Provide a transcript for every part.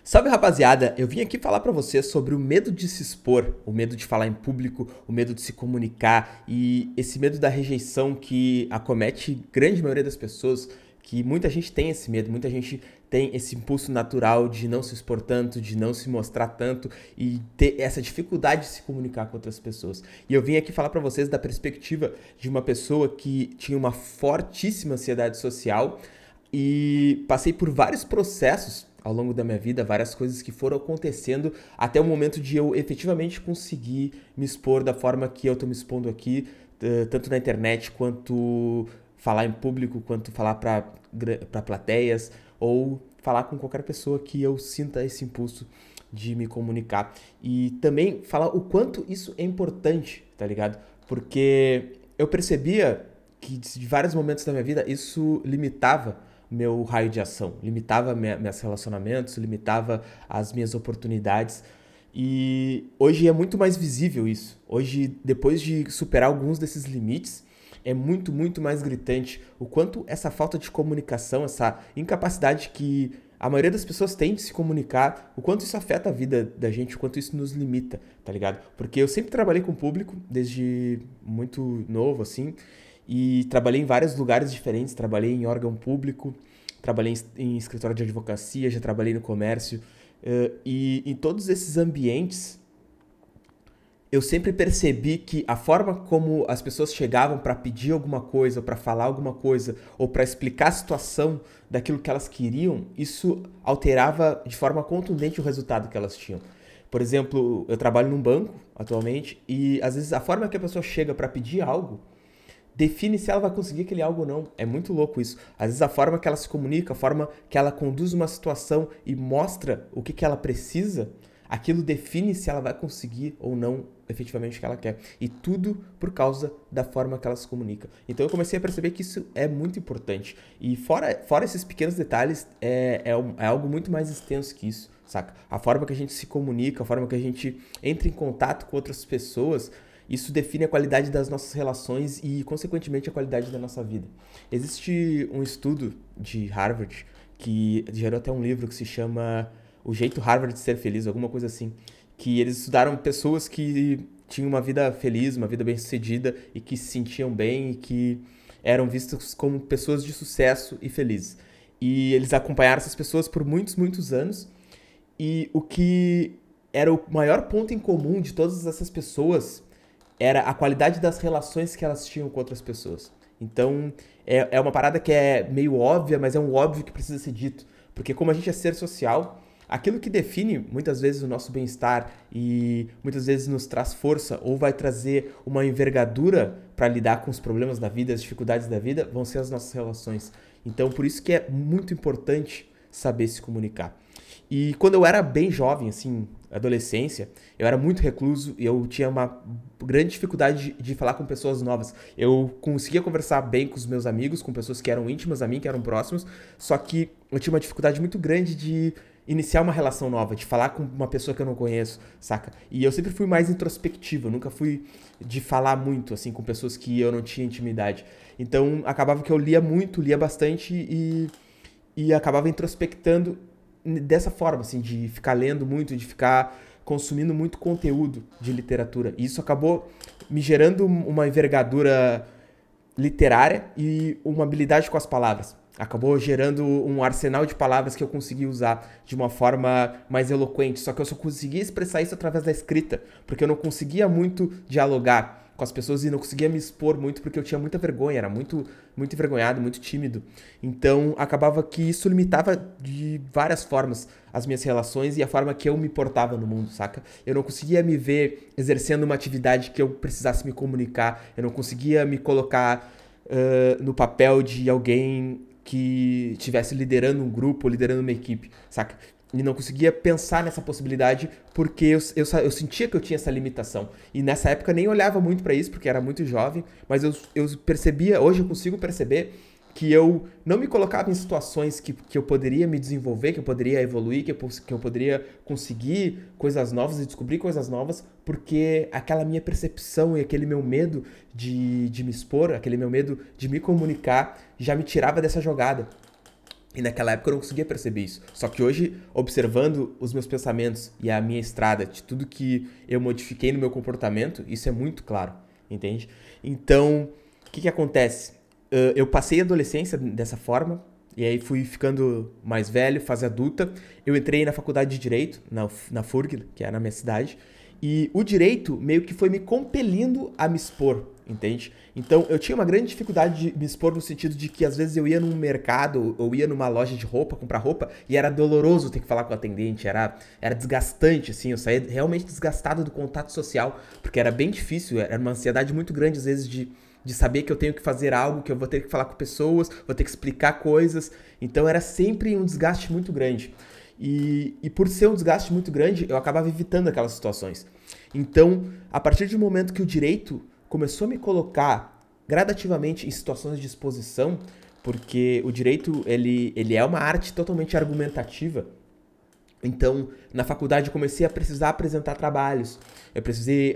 Salve, rapaziada, eu vim aqui falar pra você sobre o medo de se expor, o medo de falar em público, o medo de se comunicar e esse medo da rejeição que acomete grande maioria das pessoas, que muita gente tem esse medo, muita gente tem esse impulso natural de não se expor tanto, de não se mostrar tanto e ter essa dificuldade de se comunicar com outras pessoas. E eu vim aqui falar pra vocês da perspectiva de uma pessoa que tinha uma fortíssima ansiedade social e passei por vários processos ao longo da minha vida, várias coisas que foram acontecendo até o momento de eu efetivamente conseguir me expor da forma que eu tô me expondo aqui, tanto na internet quanto falar em público, quanto falar para plateias ou falar com qualquer pessoa que eu sinta esse impulso de me comunicar. E também falar o quanto isso é importante, tá ligado? Porque eu percebia que de vários momentos da minha vida isso limitava meu raio de ação, limitava meus relacionamentos, limitava as minhas oportunidades. E hoje é muito mais visível isso. Hoje, depois de superar alguns desses limites, é muito, muito mais gritante o quanto essa falta de comunicação, essa incapacidade que a maioria das pessoas tem de se comunicar, o quanto isso afeta a vida da gente, o quanto isso nos limita, tá ligado? Porque eu sempre trabalhei com público, desde muito novo, assim, e trabalhei em vários lugares diferentes, trabalhei em órgão público, trabalhei em escritório de advocacia, já trabalhei no comércio, e em todos esses ambientes eu sempre percebi que a forma como as pessoas chegavam para pedir alguma coisa, para falar alguma coisa, ou para explicar a situação daquilo que elas queriam, isso alterava de forma contundente o resultado que elas tinham. Por exemplo, eu trabalho num banco atualmente e às vezes a forma que a pessoa chega para pedir algo define se ela vai conseguir aquele algo ou não. É muito louco isso. Às vezes a forma que ela se comunica, a forma que ela conduz uma situação e mostra o que ela precisa, aquilo define se ela vai conseguir ou não efetivamente o que ela quer. E tudo por causa da forma que ela se comunica. Então eu comecei a perceber que isso é muito importante. E fora esses pequenos detalhes, é algo muito mais extenso que isso, saca? A forma que a gente se comunica, a forma que a gente entra em contato com outras pessoas, isso define a qualidade das nossas relações e, consequentemente, a qualidade da nossa vida. Existe um estudo de Harvard que gerou até um livro que se chama O Jeito Harvard de Ser Feliz, alguma coisa assim, que eles estudaram pessoas que tinham uma vida feliz, uma vida bem-sucedida e que se sentiam bem e que eram vistas como pessoas de sucesso e felizes. E eles acompanharam essas pessoas por muitos, muitos anos e o que era o maior ponto em comum de todas essas pessoas era a qualidade das relações que elas tinham com outras pessoas. Então, é uma parada que é meio óbvia, mas é um óbvio que precisa ser dito. Porque como a gente é ser social, aquilo que define muitas vezes o nosso bem-estar e muitas vezes nos traz força ou vai trazer uma envergadura para lidar com os problemas da vida, as dificuldades da vida, vão ser as nossas relações. Então, por isso que é muito importante saber se comunicar. E quando eu era bem jovem, assim, adolescência, eu era muito recluso e eu tinha uma grande dificuldade de falar com pessoas novas. Eu conseguia conversar bem com os meus amigos, com pessoas que eram íntimas a mim, que eram próximos, só que eu tinha uma dificuldade muito grande de iniciar uma relação nova, de falar com uma pessoa que eu não conheço, saca? E eu sempre fui mais introspectivo, eu nunca fui de falar muito, assim, com pessoas que eu não tinha intimidade. Então, acabava que eu lia muito, lia bastante e acabava introspectando dessa forma, assim, de ficar lendo muito, de ficar consumindo muito conteúdo de literatura. E isso acabou me gerando uma envergadura literária e uma habilidade com as palavras. Acabou gerando um arsenal de palavras que eu consegui usar de uma forma mais eloquente. Só que eu só conseguia expressar isso através da escrita, porque eu não conseguia muito dialogar com as pessoas e não conseguia me expor muito porque eu tinha muita vergonha, era muito, muito envergonhado, muito tímido. Então acabava que isso limitava de várias formas as minhas relações e a forma que eu me portava no mundo, saca? Eu não conseguia me ver exercendo uma atividade que eu precisasse me comunicar, eu não conseguia me colocar no papel de alguém que estivesse liderando um grupo, liderando uma equipe, saca? E não conseguia pensar nessa possibilidade porque eu sentia que eu tinha essa limitação. E nessa época eu nem olhava muito pra isso, porque era muito jovem, mas eu percebia, hoje eu consigo perceber que eu não me colocava em situações que eu poderia me desenvolver, que eu poderia evoluir, que eu poderia conseguir coisas novas e descobrir coisas novas, porque aquela minha percepção e aquele meu medo de me expor, aquele meu medo de me comunicar, já me tirava dessa jogada. E naquela época eu não conseguia perceber isso. Só que hoje, observando os meus pensamentos e a minha estrada, de tudo que eu modifiquei no meu comportamento, isso é muito claro, entende? Então, o que acontece? Eu passei a adolescência dessa forma, e aí fui ficando mais velho, fase adulta. Eu entrei na faculdade de Direito, na FURG, que é na minha cidade, e o direito meio que foi me compelindo a me expor, entende? Então eu tinha uma grande dificuldade de me expor no sentido de que às vezes eu ia num mercado ou ia numa loja de roupa, comprar roupa, e era doloroso ter que falar com o atendente, era desgastante, assim, eu saía realmente desgastado do contato social, porque era bem difícil, era uma ansiedade muito grande às vezes de saber que eu tenho que fazer algo, que eu vou ter que falar com pessoas, vou ter que explicar coisas, então era sempre um desgaste muito grande. E por ser um desgaste muito grande, eu acabava evitando aquelas situações. Então, a partir do momento que o direito começou a me colocar gradativamente em situações de exposição, porque o direito ele é uma arte totalmente argumentativa. Então, na faculdade eu comecei a precisar apresentar trabalhos, eu precisei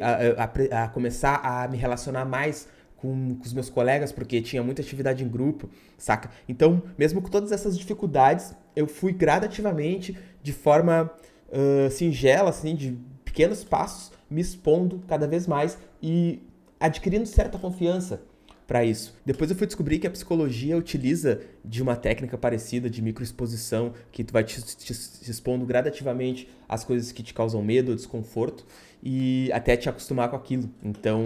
a começar a me relacionar mais com os meus colegas, porque tinha muita atividade em grupo, saca? Então, mesmo com todas essas dificuldades, eu fui gradativamente, de forma singela, assim, de pequenos passos, me expondo cada vez mais e adquirindo certa confiança para isso. Depois eu fui descobrir que a psicologia utiliza de uma técnica parecida de microexposição, que tu vai te expondo gradativamente às coisas que te causam medo ou desconforto e até te acostumar com aquilo. Então,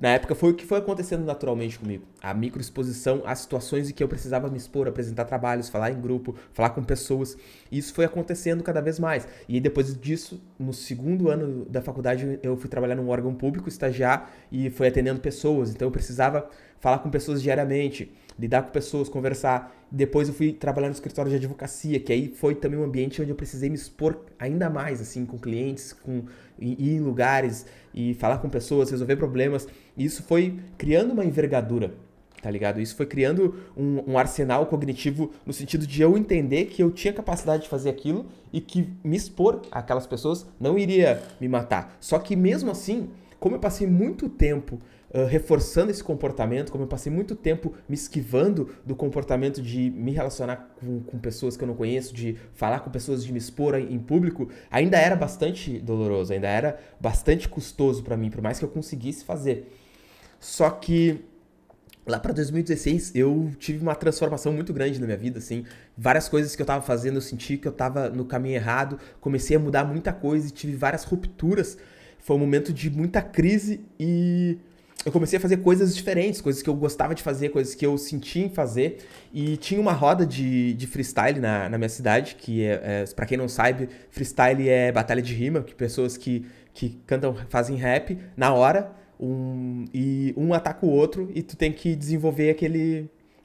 na época foi o que foi acontecendo naturalmente comigo. A microexposição às situações em que eu precisava me expor, apresentar trabalhos, falar em grupo, falar com pessoas. E isso foi acontecendo cada vez mais. E depois disso, no segundo ano da faculdade, eu fui trabalhar num órgão público, estagiar e fui atendendo pessoas. Então eu precisava falar com pessoas diariamente, lidar com pessoas, conversar. Depois eu fui trabalhar no escritório de advocacia, que aí foi também um ambiente onde eu precisei me expor ainda mais, assim, com clientes, ir em lugares e falar com pessoas, resolver problemas. E isso foi criando uma envergadura, tá ligado? Isso foi criando um arsenal cognitivo no sentido de eu entender que eu tinha capacidade de fazer aquilo e que me expor àquelas pessoas não iria me matar. Só que mesmo assim, como eu passei muito tempo reforçando esse comportamento, como eu passei muito tempo me esquivando do comportamento de me relacionar com pessoas que eu não conheço, de falar com pessoas, de me expor em público, ainda era bastante doloroso, ainda era bastante custoso para mim, por mais que eu conseguisse fazer. Só que lá para 2016 eu tive uma transformação muito grande na minha vida, assim, várias coisas que eu tava fazendo eu senti que eu tava no caminho errado, comecei a mudar muita coisa e tive várias rupturas, foi um momento de muita crise e eu comecei a fazer coisas diferentes, coisas que eu gostava de fazer, coisas que eu sentia em fazer. E tinha uma roda de freestyle na minha cidade, que pra quem não sabe, freestyle é batalha de rima, que pessoas que cantam, fazem rap na hora, e um ataca o outro, e tu tem que desenvolver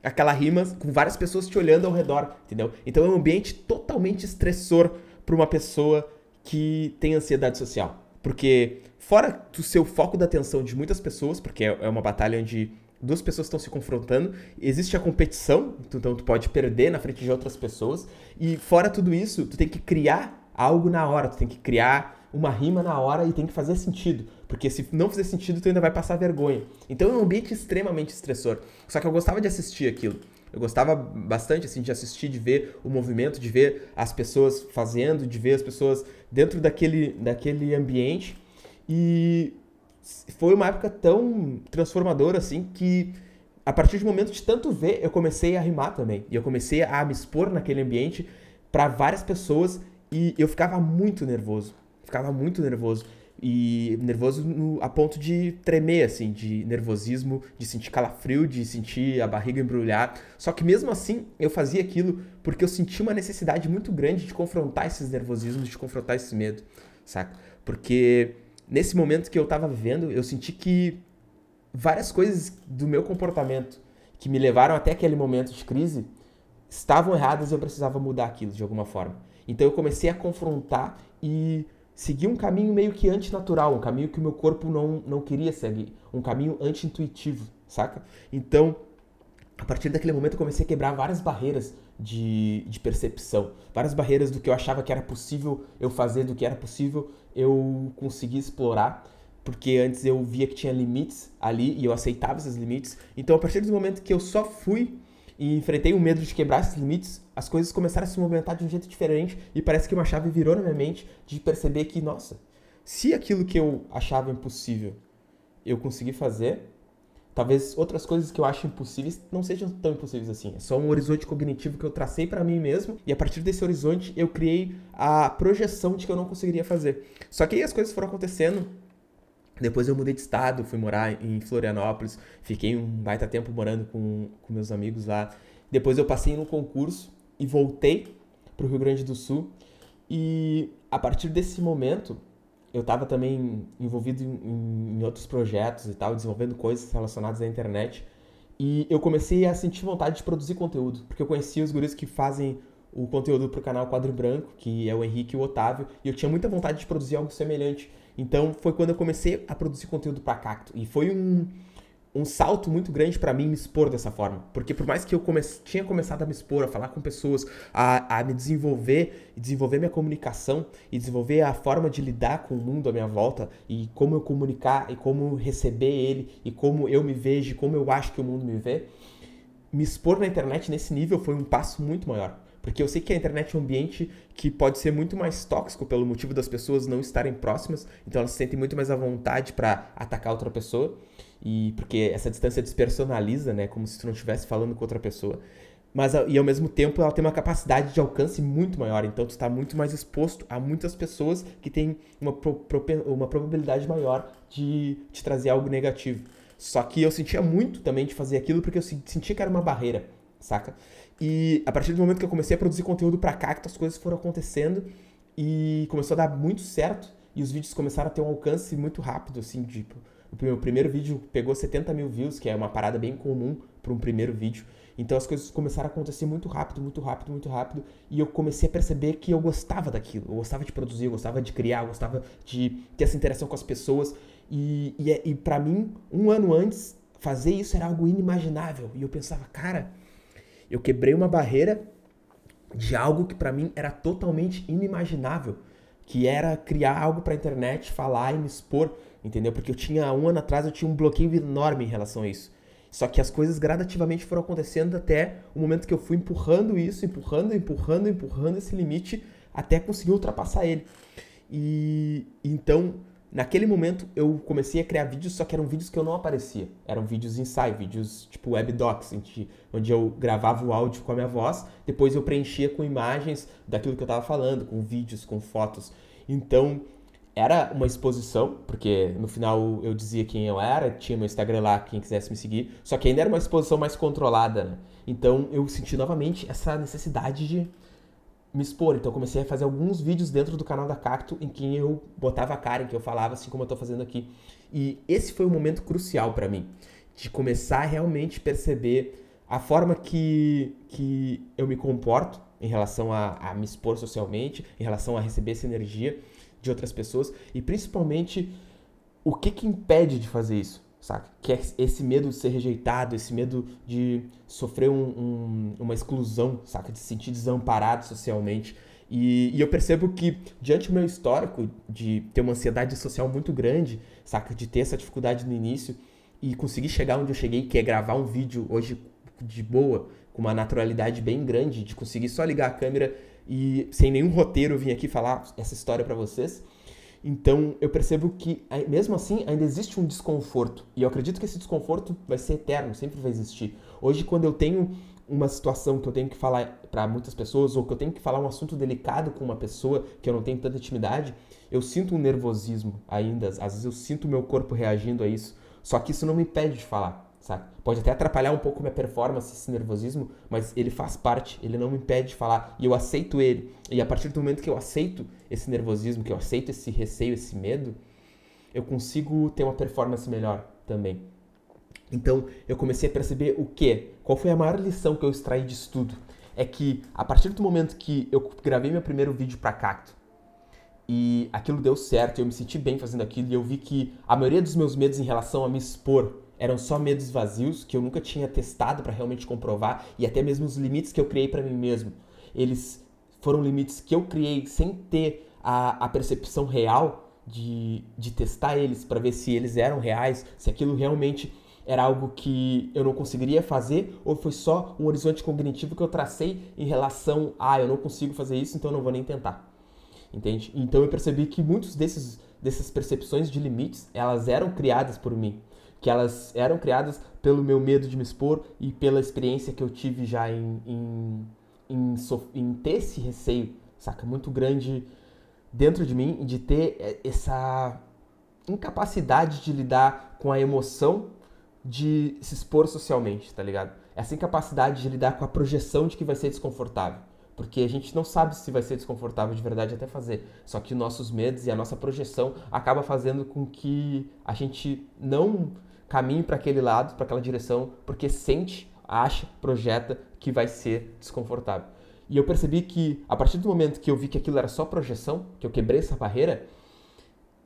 aquela rima com várias pessoas te olhando ao redor, entendeu? Então é um ambiente totalmente estressor para uma pessoa que tem ansiedade social. Porque fora do seu foco da atenção de muitas pessoas, porque é uma batalha onde duas pessoas estão se confrontando, existe a competição, então tu pode perder na frente de outras pessoas, e fora tudo isso, tu tem que criar algo na hora, tu tem que criar uma rima na hora e tem que fazer sentido, porque se não fizer sentido, tu ainda vai passar vergonha. Então é um ambiente extremamente estressor, só que eu gostava de assistir aquilo. Eu gostava bastante, assim, de assistir, de ver o movimento, de ver as pessoas fazendo, de ver as pessoas dentro daquele ambiente. E foi uma época tão transformadora, assim, que a partir do momento de tanto ver, eu comecei a rimar também. E eu comecei a me expor naquele ambiente para várias pessoas e eu ficava muito nervoso. Ficava muito nervoso. E nervoso a ponto de tremer, assim, de nervosismo, de sentir calafrio, de sentir a barriga embrulhar. Só que mesmo assim, eu fazia aquilo porque eu sentia uma necessidade muito grande de confrontar esses nervosismos, de confrontar esse medo, saca? Porque nesse momento que eu tava vivendo, eu senti que várias coisas do meu comportamento que me levaram até aquele momento de crise estavam erradas e eu precisava mudar aquilo de alguma forma. Então eu comecei a confrontar e seguir um caminho meio que antinatural, um caminho que o meu corpo não queria seguir, um caminho anti-intuitivo, saca? Então, a partir daquele momento eu comecei a quebrar várias barreiras de percepção, várias barreiras do que eu achava que era possível eu fazer, do que era possível eu conseguir explorar, porque antes eu via que tinha limites ali e eu aceitava esses limites. Então, a partir do momento que eu só fui e enfrentei o medo de quebrar esses limites, as coisas começaram a se movimentar de um jeito diferente e parece que uma chave virou na minha mente de perceber que, nossa, se aquilo que eu achava impossível eu consegui fazer, talvez outras coisas que eu acho impossíveis não sejam tão impossíveis assim. É só um horizonte cognitivo que eu tracei para mim mesmo e a partir desse horizonte eu criei a projeção de que eu não conseguiria fazer. Só que aí as coisas foram acontecendo. Depois eu mudei de estado, fui morar em Florianópolis, fiquei um baita tempo morando com meus amigos lá. Depois eu passei num concurso e voltei pro Rio Grande do Sul. E a partir desse momento, eu estava também envolvido em outros projetos e tal, desenvolvendo coisas relacionadas à internet. E eu comecei a sentir vontade de produzir conteúdo, porque eu conhecia os guris que fazem o conteúdo pro canal Quadro Branco, que é o Henrique e o Otávio, e eu tinha muita vontade de produzir algo semelhante. Então foi quando eu comecei a produzir conteúdo para Cacto. E foi um salto muito grande para mim me expor dessa forma. Porque por mais que eu tinha começado a me expor, a falar com pessoas, a me desenvolver, desenvolver minha comunicação e desenvolver a forma de lidar com o mundo à minha volta e como eu comunicar e como receber ele e como eu me vejo e como eu acho que o mundo me vê, me expor na internet nesse nível foi um passo muito maior. Porque eu sei que a internet é um ambiente que pode ser muito mais tóxico pelo motivo das pessoas não estarem próximas, então elas se sentem muito mais à vontade para atacar outra pessoa, e porque essa distância despersonaliza, né, como se tu não estivesse falando com outra pessoa. Mas, e ao mesmo tempo, ela tem uma capacidade de alcance muito maior, então tu está muito mais exposto a muitas pessoas que têm uma probabilidade maior de te trazer algo negativo. Só que eu sentia muito também de fazer aquilo porque eu sentia que era uma barreira, saca? E a partir do momento que eu comecei a produzir conteúdo pra Cacto, as coisas foram acontecendo e começou a dar muito certo e os vídeos começaram a ter um alcance muito rápido, assim, tipo, o meu primeiro vídeo pegou 70 mil views, que é uma parada bem comum para um primeiro vídeo. Então as coisas começaram a acontecer muito rápido, muito rápido, muito rápido. E eu comecei a perceber que eu gostava daquilo. Eu gostava de produzir, eu gostava de criar, eu gostava de ter essa interação com as pessoas. E para mim, um ano antes, fazer isso era algo inimaginável. E eu pensava, cara, eu quebrei uma barreira de algo que para mim era totalmente inimaginável, que era criar algo para a internet, falar e me expor, entendeu? Porque um ano atrás eu tinha um bloqueio enorme em relação a isso. Só que as coisas gradativamente foram acontecendo até o momento que eu fui empurrando isso, empurrando esse limite até conseguir ultrapassar ele. E então, naquele momento, eu comecei a criar vídeos, só que eram vídeos que eu não aparecia. Eram vídeos ensaio, vídeos tipo webdocs, onde eu gravava o áudio com a minha voz, depois eu preenchia com imagens daquilo que eu estava falando, com vídeos, com fotos. Então, era uma exposição, porque no final eu dizia quem eu era, tinha meu Instagram lá, quem quisesse me seguir, só que ainda era uma exposição mais controlada, né? Então, eu senti novamente essa necessidade de me expor. Então eu comecei a fazer alguns vídeos dentro do canal da Cacto em que eu botava a cara, em que eu falava assim como eu tô fazendo aqui. E esse foi um momento crucial para mim, de começar a realmente perceber a forma que eu me comporto em relação a me expor socialmente, em relação a receber essa energia de outras pessoas e principalmente o que impede de fazer isso, saca? Que é esse medo de ser rejeitado, esse medo de sofrer uma exclusão, saca? De se sentir desamparado socialmente. E eu percebo que, diante do meu histórico de ter uma ansiedade social muito grande, saca? De ter essa dificuldade no início e conseguir chegar onde eu cheguei, que é gravar um vídeo hoje de boa, com uma naturalidade bem grande, de conseguir só ligar a câmera e sem nenhum roteiro eu vim aqui falar essa história pra vocês. Então eu percebo que, mesmo assim, ainda existe um desconforto. E eu acredito que esse desconforto vai ser eterno, sempre vai existir. Hoje, quando eu tenho uma situação que eu tenho que falar para muitas pessoas, ou que eu tenho que falar um assunto delicado com uma pessoa que eu não tenho tanta intimidade, eu sinto um nervosismo ainda. Às vezes eu sinto o meu corpo reagindo a isso. Só que isso não me impede de falar, sabe? Pode até atrapalhar um pouco minha performance, esse nervosismo, mas ele faz parte, ele não me impede de falar. E eu aceito ele. E a partir do momento que eu aceito esse nervosismo, que eu aceito esse receio, esse medo, eu consigo ter uma performance melhor também. Então, eu comecei a perceber o quê? Qual foi a maior lição que eu extraí disso tudo? É que, a partir do momento que eu gravei meu primeiro vídeo pra Cacto, e aquilo deu certo, eu me senti bem fazendo aquilo, e eu vi que a maioria dos meus medos em relação a me expor eram só medos vazios, que eu nunca tinha testado para realmente comprovar, e até mesmo os limites que eu criei para mim mesmo, eles foram limites que eu criei sem ter a percepção real de testar eles, para ver se eles eram reais, se aquilo realmente Era algo que eu não conseguiria fazer? Ou foi só um horizonte cognitivo que eu tracei em relação a eu não consigo fazer isso, então eu não vou nem tentar? Entende? Então eu percebi que muitos dessas percepções de limites, elas eram criadas por mim. Que elas eram criadas pelo meu medo de me expor e pela experiência que eu tive já em ter esse receio, saca? Muito grande dentro de mim, de ter essa incapacidade de lidar com a emoção de se expor socialmente, tá ligado? Essa incapacidade de lidar com a projeção de que vai ser desconfortável. Porque a gente não sabe se vai ser desconfortável de verdade até fazer. Só que nossos medos e a nossa projeção acaba fazendo com que a gente não caminhe para aquele lado, para aquela direção, porque sente, acha, projeta que vai ser desconfortável. E eu percebi que, a partir do momento que eu vi que aquilo era só projeção, que eu quebrei essa barreira,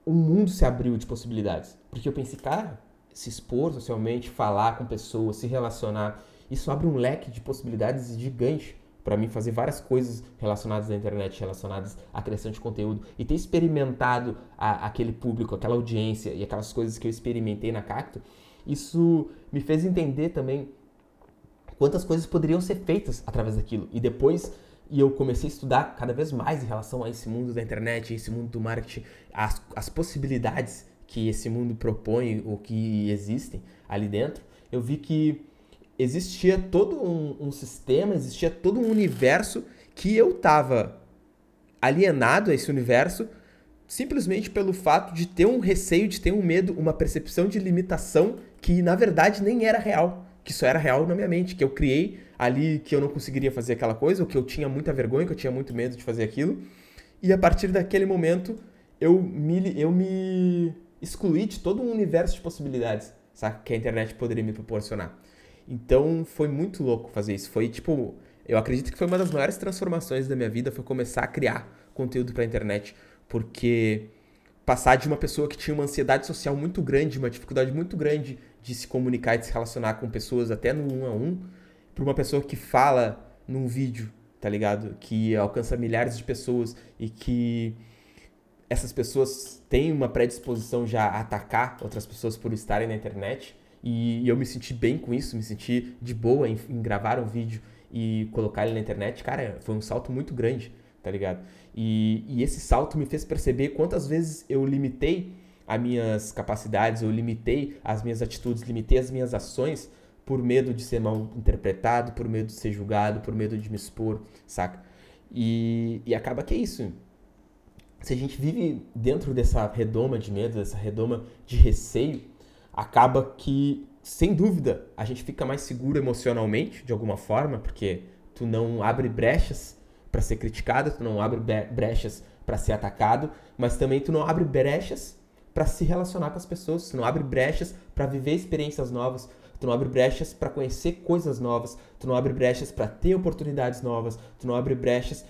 um mundo se abriu de possibilidades. Porque eu pensei, cara, se expor socialmente, falar com pessoas, se relacionar, isso abre um leque de possibilidades gigante para mim fazer várias coisas relacionadas à internet, relacionadas à criação de conteúdo. E ter experimentado aquele público, aquela audiência e aquelas coisas que eu experimentei na Cacto, isso me fez entender também quantas coisas poderiam ser feitas através daquilo. E depois eu comecei a estudar cada vez mais em relação a esse mundo da internet, esse mundo do marketing, as possibilidades que esse mundo propõe ou que existem ali dentro. Eu vi que existia todo um sistema, existia todo um universo que eu estava alienado a esse universo simplesmente pelo fato de ter um receio, de ter um medo, uma percepção de limitação que na verdade nem era real, que só era real na minha mente, que eu criei ali que eu não conseguiria fazer aquela coisa, ou que eu tinha muita vergonha, que eu tinha muito medo de fazer aquilo. E a partir daquele momento eu me excluí de todo um universo de possibilidades, sabe, que a internet poderia me proporcionar. Então foi muito louco fazer isso. Foi tipo, eu acredito que foi uma das maiores transformações da minha vida, foi começar a criar conteúdo pra internet, porque passar de uma pessoa que tinha uma ansiedade social muito grande, uma dificuldade muito grande de se comunicar e de se relacionar com pessoas até no 1-a-1, para uma pessoa que fala num vídeo, tá ligado? Que alcança milhares de pessoas e que essas pessoas têm uma predisposição já a atacar outras pessoas por estarem na internet. E eu me senti bem com isso, me senti de boa em gravar um vídeo e colocar ele na internet. Cara, foi um salto muito grande, tá ligado? E esse salto me fez perceber quantas vezes eu limitei as minhas capacidades, eu limitei as minhas atitudes, limitei as minhas ações por medo de ser mal interpretado, por medo de ser julgado, por medo de me expor, saca? E acaba que é isso. Se a gente vive dentro dessa redoma de medo, dessa redoma de receio, acaba que, sem dúvida, a gente fica mais seguro emocionalmente, de alguma forma, porque tu não abre brechas para ser criticado, tu não abre brechas para ser atacado, mas também tu não abre brechas para se relacionar com as pessoas, tu não abre brechas para viver experiências novas, tu não abre brechas para conhecer coisas novas, tu não abre brechas para ter oportunidades novas, tu não abre brechas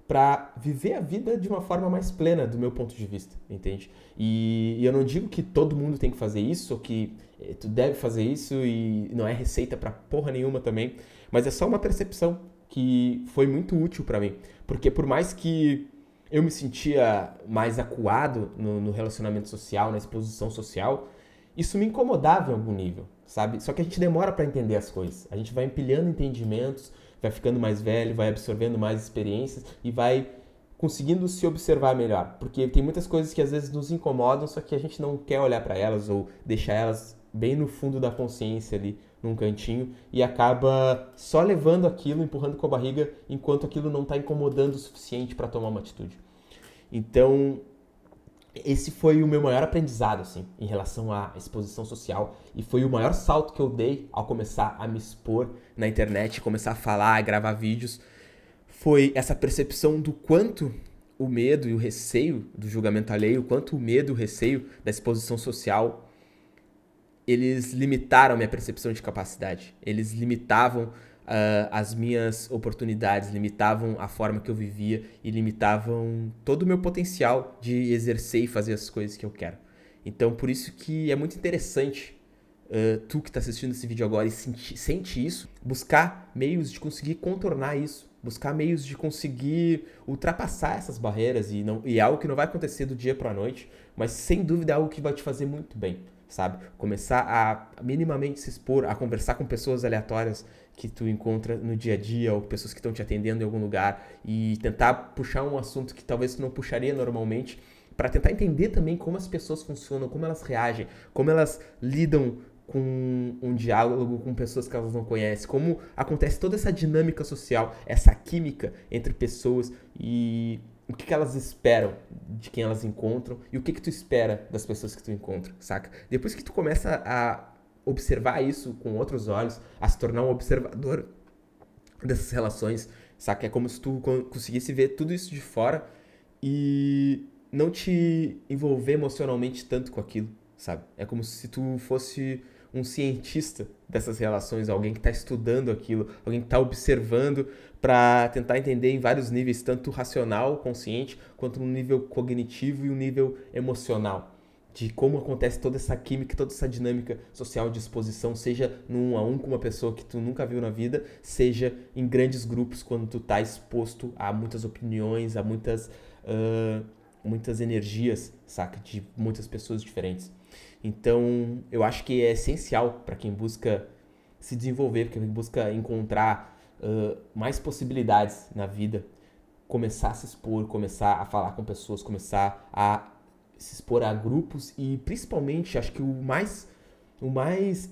para viver a vida de uma forma mais plena, do meu ponto de vista, entende? E eu não digo que todo mundo tem que fazer isso, ou que tu deve fazer isso e não é receita para porra nenhuma também, mas é só uma percepção que foi muito útil para mim, porque por mais que eu me sentia mais acuado no relacionamento social, na exposição social, isso me incomodava em algum nível, sabe? Só que a gente demora para entender as coisas, a gente vai empilhando entendimentos, vai ficando mais velho, vai absorvendo mais experiências e vai conseguindo se observar melhor. Porque tem muitas coisas que às vezes nos incomodam, só que a gente não quer olhar para elas ou deixar elas bem no fundo da consciência ali, num cantinho, e acaba só levando aquilo, empurrando com a barriga, enquanto aquilo não está incomodando o suficiente para tomar uma atitude. Então, esse foi o meu maior aprendizado, assim, em relação à exposição social, e foi o maior salto que eu dei ao começar a me expor na internet, começar a falar, a gravar vídeos, foi essa percepção do quanto o medo e o receio do julgamento alheio, o quanto o medo e o receio da exposição social, eles limitaram a minha percepção de capacidade, eles limitavam as minhas oportunidades, limitavam a forma que eu vivia e limitavam todo o meu potencial de exercer e fazer as coisas que eu quero. Então, por isso que é muito interessante tu que está assistindo esse vídeo agora e sente isso, buscar meios de conseguir contornar isso, buscar meios de conseguir ultrapassar essas barreiras e é algo que não vai acontecer do dia para a noite, mas sem dúvida é algo que vai te fazer muito bem, sabe? Começar a minimamente se expor, a conversar com pessoas aleatórias que tu encontra no dia a dia ou pessoas que estão te atendendo em algum lugar e tentar puxar um assunto que talvez tu não puxaria normalmente para tentar entender também como as pessoas funcionam, como elas reagem, como elas lidam com um diálogo com pessoas que elas não conhecem, como acontece toda essa dinâmica social, essa química entre pessoas e o que elas esperam de quem elas encontram e o que tu espera das pessoas que tu encontra, saca? Depois que tu começa a observar isso com outros olhos, a se tornar um observador dessas relações, saca? É como se tu conseguisse ver tudo isso de fora e não te envolver emocionalmente tanto com aquilo, sabe? É como se tu fosse um cientista dessas relações, alguém que está estudando aquilo, alguém que está observando para tentar entender em vários níveis, tanto racional, consciente, quanto no nível cognitivo e um nível emocional, de como acontece toda essa química, toda essa dinâmica social de exposição, seja no 1 a 1 com uma pessoa que tu nunca viu na vida, seja em grandes grupos quando tu tá exposto a muitas opiniões, a muitas energias, saca? De muitas pessoas diferentes. Então, eu acho que é essencial para quem busca se desenvolver, para quem busca encontrar mais possibilidades na vida, começar a se expor, começar a falar com pessoas, começar a se expor a grupos e, principalmente, acho que o mais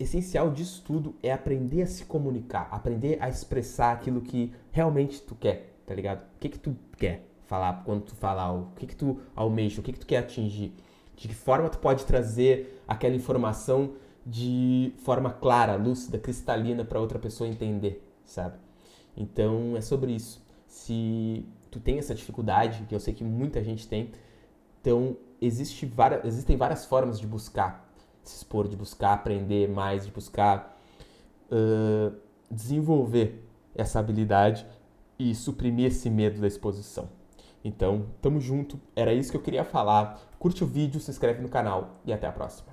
essencial disso tudo é aprender a se comunicar, aprender a expressar aquilo que realmente tu quer, tá ligado? O que tu quer falar quando tu falar, o que tu almeja, o que tu quer atingir, de que forma tu pode trazer aquela informação de forma clara, lúcida, cristalina para outra pessoa entender, sabe? Então é sobre isso. Se tu tem essa dificuldade, que eu sei que muita gente tem, então existem várias formas de buscar se expor, de buscar aprender mais, de buscar desenvolver essa habilidade e suprimir esse medo da exposição. Então, tamo junto, era isso que eu queria falar. Curte o vídeo, se inscreve no canal e até a próxima.